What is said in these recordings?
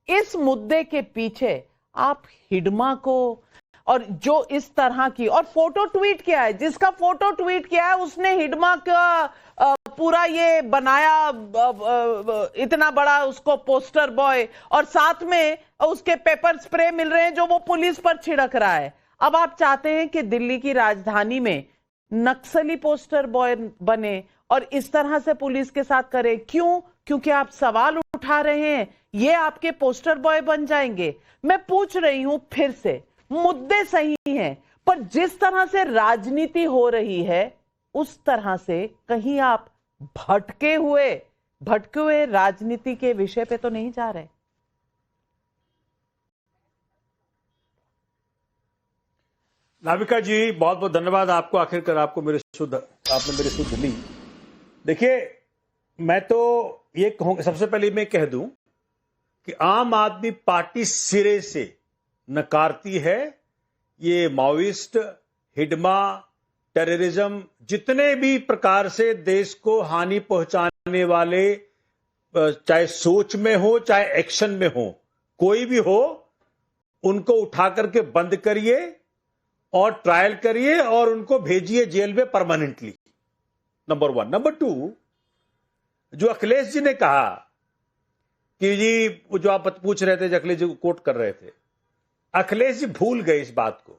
इस मुद्दे के पीछे आप हिडमा को और जो इस तरह की और फोटो ट्वीट किया है, जिसका फोटो ट्वीट किया है उसने हिडमा का पूरा ये बनाया, इतना बड़ा उसको पोस्टर बॉय, और साथ में उसके पेपर स्प्रे मिल रहे हैं जो वो पुलिस पर छिड़क रहा है। अब आप चाहते हैं कि दिल्ली की राजधानी में नक्सली पोस्टर बॉय बने और इस तरह से पुलिस के साथ करे। क्यों? क्योंकि आप सवाल उठा रहे हैं, ये आपके पोस्टर बॉय बन जाएंगे। मैं पूछ रही हूं फिर से, मुद्दे सही हैं, पर जिस तरह से राजनीति हो रही है उस तरह से कहीं आप भटके हुए राजनीति के विषय पे तो नहीं जा रहे। नाविका जी, बहुत बहुत धन्यवाद आपको। आखिरकार आपने मेरी सुध ली। देखिए, मैं तो ये कहूंगा, सबसे पहले मैं कह दूं कि आम आदमी पार्टी सिरे से नकारती है ये माओइस्ट, हिडमा, टेररिज्म, जितने भी प्रकार से देश को हानि पहुंचाने वाले, चाहे सोच में हो चाहे एक्शन में हो, कोई भी हो, उनको उठा करके बंद करिए और ट्रायल करिए और उनको भेजिए जेल में परमानेंटली। नंबर 1। नंबर 2, जो अखिलेश जी ने कहा कि जी, जो आप पूछ रहे थे, जो अखिलेश जी को कोट कर रहे थे, अखिलेश जी भूल गए इस बात को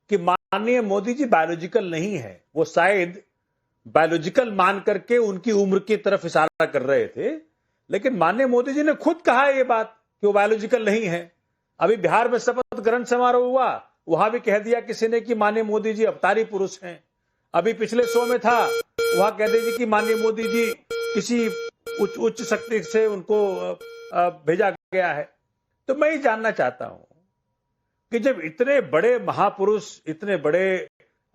कि माननीय मोदी जी बायोलॉजिकल नहीं है। वो शायद बायोलॉजिकल मान करके उनकी उम्र की तरफ इशारा कर रहे थे, लेकिन माननीय मोदी जी ने खुद कहा है ये बात कि वो बायोलॉजिकल नहीं है। अभी बिहार में शपथ ग्रहण समारोह हुआ, वहां भी कह दिया किसी ने कि माननीय मोदी जी अवतारी पुरुष हैं। अभी पिछले शो में था, वहां कह दीजिए कि माननीय मोदी जी किसी उच्च शक्ति से उनको भेजा गया है। तो मैं ये जानना चाहता हूं कि जब इतने बड़े महापुरुष, इतने बड़े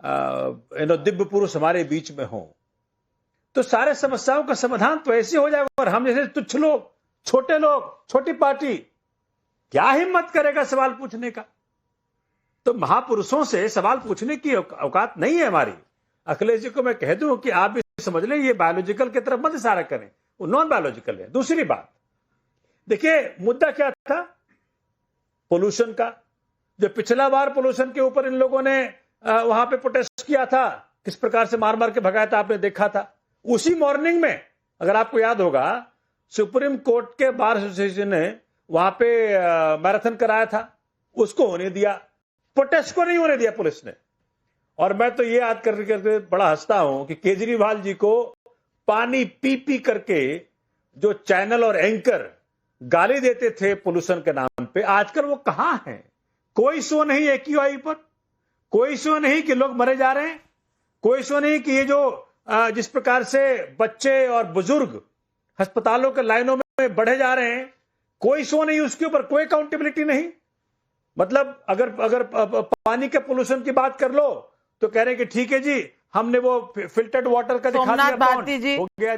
दिव्य पुरुष हमारे बीच में हों, तो सारे समस्याओं का समाधान तो ऐसे हो जाए, और हम जैसे तुच्छ लोग, छोटी पार्टी, क्या हिम्मत करेगा सवाल पूछने का? तो महापुरुषों से सवाल पूछने की औकात नहीं है हमारी। अखिलेश जी को मैं कह दूं कि आप भी समझ लें, ये बायोलॉजिकल की तरफ मत इशारा करें, वो नॉन बायोलॉजिकल है। दूसरी बात, देखिए मुद्दा क्या था? पोल्यूशन का। जो पिछला बार पोल्यूशन के ऊपर इन लोगों ने वहां पे प्रोटेस्ट किया था, किस प्रकार से मार मार के भगाया था, आपने देखा था। उसी मॉर्निंग में, अगर आपको याद होगा, सुप्रीम कोर्ट के बार एसोसिएशन ने वहां पे मैराथन कराया था, उसको होने दिया, प्रोटेस्ट को नहीं होने दिया पुलिस ने। और मैं तो ये याद करके बड़ा हंसता हूं कि केजरीवाल जी को पानी पी पी करके जो चैनल और एंकर गाली देते थे पोल्यूशन के नाम पे, आजकल वो कहां हैं? कोई शो नहीं AQI पर, कोई शो नहीं कि लोग मरे जा रहे हैं, कोई शो नहीं कि ये जो जिस प्रकार से बच्चे और बुजुर्ग अस्पतालों के लाइनों में बढ़े जा रहे हैं, कोई शो नहीं, उसके ऊपर कोई अकाउंटेबिलिटी नहीं। मतलब अगर पानी के पोल्यूशन की बात कर लो तो कह रहे हैं कि ठीक है जी, हमने वो फिल्टर्ड वाटर का दिखा दिया। सोमनाथ भारती जी,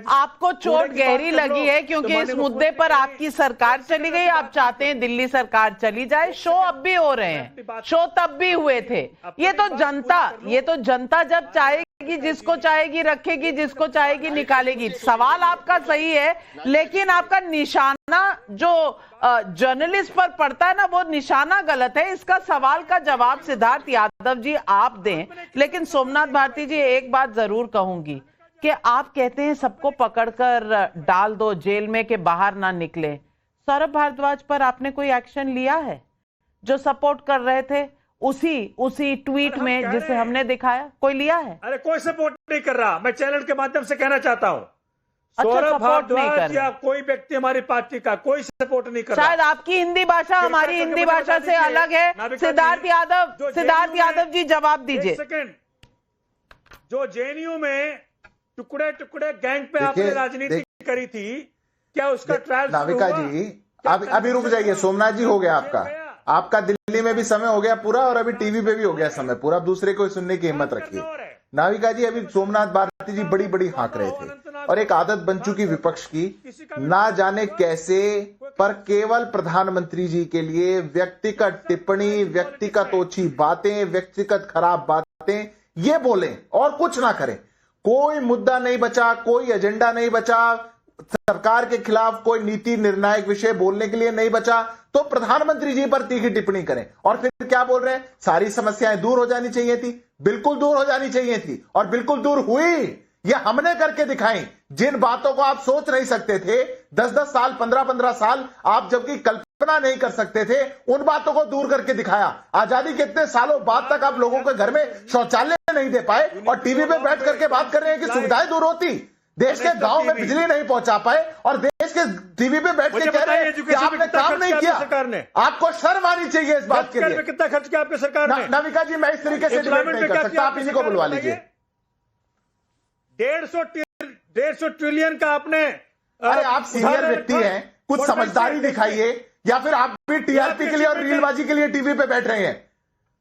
आपको चोट गहरी लगी है क्योंकि इस मुद्दे पर आपकी सरकार चली गई, आप चाहते हैं दिल्ली सरकार चली जाए। शो अब भी हो रहे हैं, शो तब भी हुए थे। ये तो जनता जब चाहेगी, जिसको चाहेगी रखेगी, जिसको चाहेगी निकालेगी। सवाल आपका सही है, लेकिन आपका निशाना जो जर्नलिस्ट पर पड़ता है ना, वो निशाना गलत है। इसका सवाल का जवाब सिद्धार्थ यादव जी आप दें। लेकिन सोमनाथ भारती जी, एक बात जरूर कहूंगी कि आप कहते हैं सबको पकड़कर डाल दो जेल में कि बाहर ना निकले। सौरभ भारद्वाज पर आपने कोई एक्शन लिया है? जो सपोर्ट कर रहे थे उसी ट्वीट में जिसे हमने दिखाया, कोई लिया है? अरे कोई सपोर्ट नहीं कर रहा। मैं चैनल के माध्यम से कहना चाहता हूं, सौरभ भारद्वाज या कोई व्यक्ति हमारी पार्टी का कोई सपोर्ट नहीं कर रहा। शायद आपकी हिंदी भाषा हमारी हिंदी भाषा से अलग है। सिद्धार्थ यादव जी जवाब दीजिए। सेकंड, जो JNU में टुकड़े गैंग पे आपने राजनीति करी थी, क्या उसका ट्रायल? नाविका जी, अभी रुक जाइए। सोमनाथ जी, हो गया आपका दिल्ली में भी समय हो गया पूरा, और अभी टीवी पे भी हो गया समय पूरा। दूसरे को सुनने की हिम्मत रखिए। नाविका जी, अभी सोमनाथ भारती जी बड़ी हाँक रहे थे, और एक आदत बन चुकी विपक्ष की, ना जाने कैसे, पर केवल प्रधानमंत्री जी के लिए व्यक्तिगत टिप्पणी, व्यक्तिगत ओछी बातें, व्यक्तिगत खराब बातें ये बोलें और कुछ ना करें। कोई मुद्दा नहीं बचा, कोई एजेंडा नहीं बचा। सरकार के खिलाफ कोई नीति निर्णायक विषय बोलने के लिए नहीं बचा तो प्रधानमंत्री जी पर तीखी टिप्पणी करें और फिर क्या बोल रहे हैं, सारी समस्याएं दूर हो जानी चाहिए थी। बिल्कुल दूर हो जानी चाहिए थी और बिल्कुल दूर हुई। यह हमने करके दिखाई। जिन बातों को आप सोच नहीं सकते थे 10-10 साल 15-15 साल आप जबकि कल्पना नहीं कर सकते थे, उन बातों को दूर करके दिखाया। आजादी के इतने सालों बाद तक आप लोगों के घर में शौचालय नहीं दे पाए और टीवी पे बैठ करके बात कर रहे हैं कि सुविधाएं दूर होती। देश के गांव में बिजली नहीं पहुंचा पाए और देश के टीवी पे बैठ के कह रहे हैं कि आपने काम नहीं किया। आपको शर्म आनी चाहिए इस बात के लिए। कितना खर्च किया आपकी सरकार ने? नाविका जी, मैं इस तरीके से डिबेट नहीं कर सकता, आप इन्हीं को बुलवा लीजिए। 150 ट्रिलियन का आपने अरे आप सीनियर व्यक्ति हैं, कुछ समझदारी दिखाइए, या फिर आप भी टीआरपी के लिए और रीलबाजी के लिए टीवी पे बैठ रहे हैं।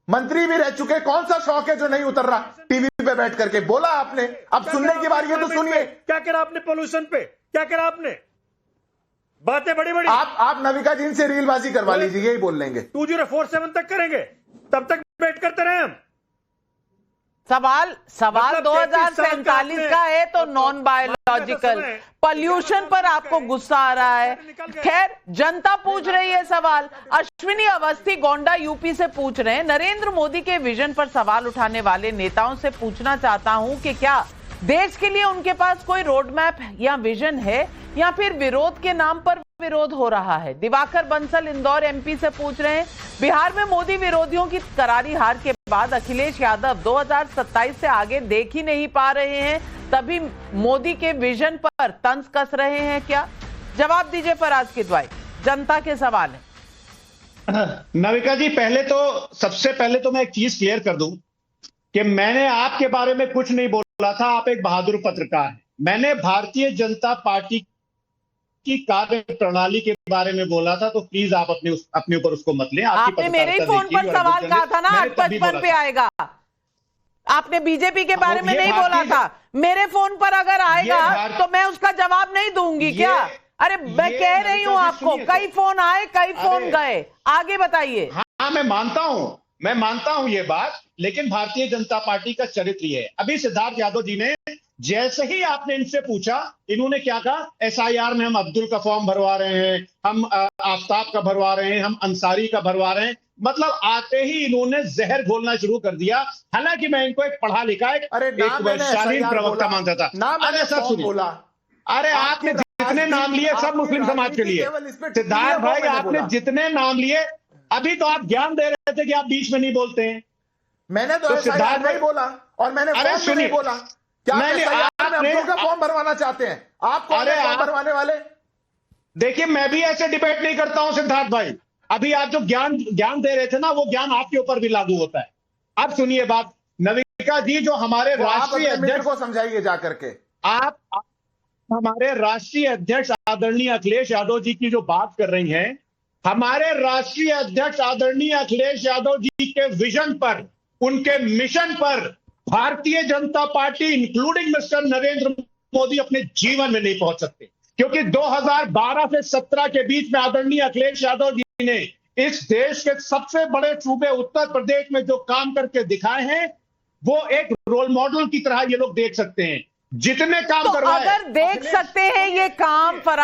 मंत्री भी रह चुके, कौन सा शौक है जो नहीं उतर रहा टीवी पे बैठ करके? बोला आपने, अब सुनने की बारी है तो सुनिए। क्या करा आपने पोल्यूशन पे? क्या करा आपने? बातें बड़ी बड़ी। आप नविका जी से रीलबाजी करवा लीजिए, यही बोल लेंगे। 2047 तक करेंगे, तब तक वेट करते रहे हम। सवाल मतलब 2047 का है तो नॉन बायोलॉजिकल पॉल्यूशन पर आपको गुस्सा आ रहा है। खैर, जनता पूछ रही है सवाल। अश्विनी अवस्थी गोंडा यूपी से पूछ रहे हैं, नरेंद्र मोदी के विजन पर सवाल उठाने वाले नेताओं से पूछना चाहता हूं कि क्या देश के लिए उनके पास कोई रोड मैप या विजन है या फिर विरोध के नाम पर विरोध हो रहा है। दिवाकर बंसल इंदौर एमपी से पूछ रहे हैं, बिहार में मोदी विरोधियों की करारी हार के बाद अखिलेश यादव 2027 से आगे देख ही नहीं पा रहे हैं, तभी मोदी के विजन पर तंज कस रहे हैं क्या? जवाब दीजिए फराज किदवाई, जनता के सवाल है। नविका जी, सबसे पहले तो मैं एक चीज क्लियर कर दूं कि मैंने आपके बारे में कुछ नहीं बोला था। आप एक बहादुर पत्रकार हैं। मैंने भारतीय जनता पार्टी की कार्य प्रणाली के बारे में बोला था, तो प्लीज आप अपने ऊपर उसको मत लें। आपने मेरे ही फोन पर सवाल कहा था ना, 855 पे आएगा। आपने बीजेपी के बारे में नहीं बोला था। मेरे फोन पर अगर आएगा तो मैं उसका जवाब नहीं दूंगी क्या? अरे मैं कह रही हूं आपको, कई फोन आए कई फोन गए। आगे बताइए। हाँ, मैं मानता हूं ये बात, लेकिन भारतीय जनता पार्टी का चरित्र ये है। अभी सिद्धार्थ यादव जी ने, जैसे ही आपने इनसे पूछा, इन्होंने क्या कहा, एसआईआर में हम अब्दुल का फॉर्म भरवा रहे हैं, हम आफ्ताब का भरवा रहे हैं, हम अंसारी का भरवा रहे हैं। मतलब आते ही इन्होंने जहर घोलना शुरू कर दिया। हालांकि मैं इनको एक पढ़ा लिखा एक शालीन प्रवक्ता मानता था। अरे सब सुनिए, अरे आपने जितने नाम लिए सब मुस्लिम समाज के लिए। सिद्धार्थ भाई, आपने जितने नाम लिए, अभी तो आप ज्ञान दे रहे थे कि आप बीच में नहीं बोलते हैं। मैंने तो सिद्धार्थ नहीं बोला और मैंने फॉर्म नहीं बोला। क्या अब्दुल का फॉर्म भरवाना चाहते हैं? आप कौन है फॉर्म भरवाने वाले? देखिए, मैं भी ऐसे डिबेट नहीं करता हूं सिद्धार्थ भाई। अभी आप जो ज्ञान दे रहे थे ना, वो ज्ञान आपके ऊपर भी लागू होता है। अब सुनिए बात, नविका जी, जो हमारे राष्ट्रीय अध्यक्ष को समझाइए जाकर के। आप हमारे राष्ट्रीय अध्यक्ष आदरणीय अखिलेश यादव जी की जो बात कर रही हैं, हमारे राष्ट्रीय अध्यक्ष आदरणीय अखिलेश यादव जी के विजन पर, उनके मिशन पर Bharatiya Janata party including mister Narendra Modi अपने जीवन में नहीं पहुंच सकते। क्योंकि 2012 से 17 के बीच में आदरणीय अखिलेश यादव जी ने इस देश के सबसे बड़े सूबे उत्तर प्रदेश में जो काम करके दिखाए हैं, वो एक रोल मॉडल की तरह ये लोग देख सकते हैं। जितने काम तो करवाए, अगर देख सकते हैं ये काम